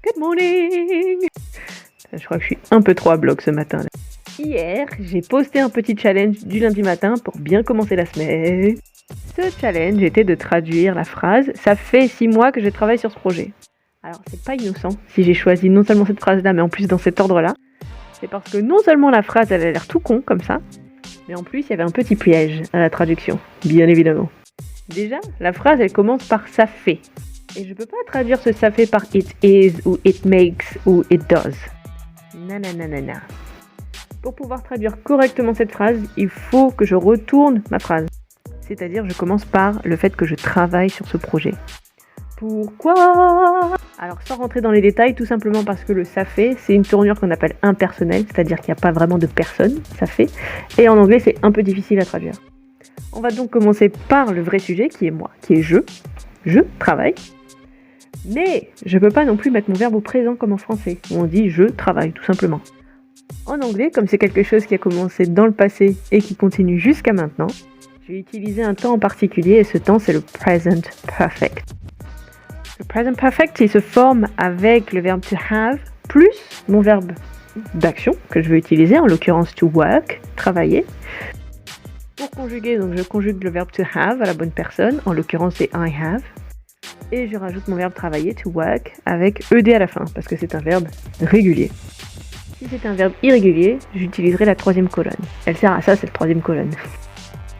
Good morning! Je crois que je suis un peu trop à bloc ce matin. Là. Hier, j'ai posté un petit challenge du lundi matin pour bien commencer la semaine. Ce challenge était de traduire la phrase « Ça fait 6 mois que je travaille sur ce projet ». Alors, c'est pas innocent si j'ai choisi non seulement cette phrase-là, mais en plus dans cet ordre-là. C'est parce que non seulement la phrase, elle a l'air tout con comme ça, mais en plus, il y avait un petit piège à la traduction, bien évidemment. Déjà, la phrase, elle commence par « ça fait ». Et je peux pas traduire ce « ça fait » par « it is » ou « it makes » ou « it does ». Nananana. Pour pouvoir traduire correctement cette phrase, il faut que je retourne ma phrase. C'est-à-dire, je commence par le fait que je travaille sur ce projet. Pourquoi ? Alors, sans rentrer dans les détails, tout simplement parce que le « ça fait », c'est une tournure qu'on appelle impersonnelle, c'est-à-dire qu'il n'y a pas vraiment de personne, ça fait. Et en anglais, c'est un peu difficile à traduire. On va donc commencer par le vrai sujet, qui est moi, qui est je. Je travaille. Mais je peux pas non plus mettre mon verbe au présent comme en français, où on dit « je travaille », tout simplement. En anglais, comme c'est quelque chose qui a commencé dans le passé et qui continue jusqu'à maintenant, je vais utiliser un temps en particulier et ce temps, c'est le present perfect. Le present perfect, il se forme avec le verbe to have plus mon verbe d'action que je vais utiliser, en l'occurrence to work, travailler. Pour conjuguer, donc je conjugue le verbe to have à la bonne personne, en l'occurrence c'est I have. Et je rajoute mon verbe travailler, to work, avec ed à la fin, parce que c'est un verbe régulier. Si c'est un verbe irrégulier, j'utiliserai la troisième colonne. Elle sert à ça, cette troisième colonne.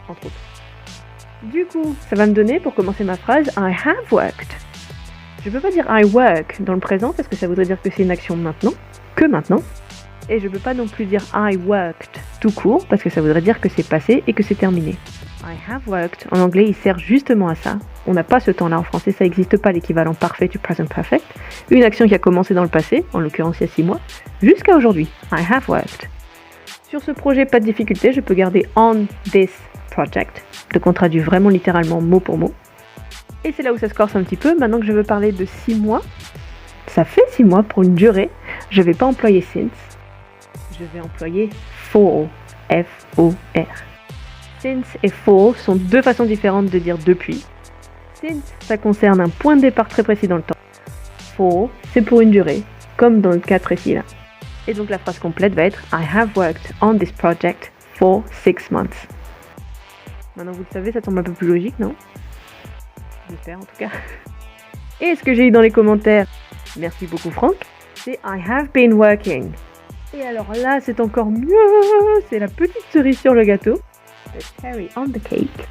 Entre autres. Du coup, ça va me donner, pour commencer ma phrase, I have worked. Je peux pas dire I work dans le présent, parce que ça voudrait dire que c'est une action maintenant, que maintenant. Et je peux pas non plus dire I worked tout court, parce que ça voudrait dire que c'est passé et que c'est terminé. I have worked, en anglais, il sert justement à ça. On n'a pas ce temps-là en français, ça n'existe pas l'équivalent parfait du present perfect. Une action qui a commencé dans le passé, en l'occurrence il y a 6 mois, jusqu'à aujourd'hui. I have worked. Sur ce projet, pas de difficulté, je peux garder on this project, de qu'on traduit vraiment littéralement mot pour mot. Et c'est là où ça se corse un petit peu. Maintenant que je veux parler de 6 mois, ça fait 6 mois pour une durée. Je ne vais pas employer since, je vais employer for, F-O-R. Since et for sont deux façons différentes de dire depuis. Since, ça concerne un point de départ très précis dans le temps. For, c'est pour une durée, comme dans le cas précis là. Et donc la phrase complète va être I have worked on this project for 6 months. Maintenant vous le savez, ça semble un peu plus logique, non ? J'espère en tout cas. Et ce que j'ai eu dans les commentaires, merci beaucoup Franck, c'est I have been working. Et alors là, c'est encore mieux, c'est la petite cerise sur le gâteau. The cherry on the cake.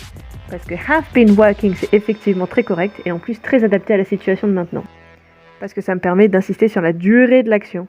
Parce que have been working, c'est effectivement très correct et en plus très adapté à la situation de maintenant. Parce que ça me permet d'insister sur la durée de l'action.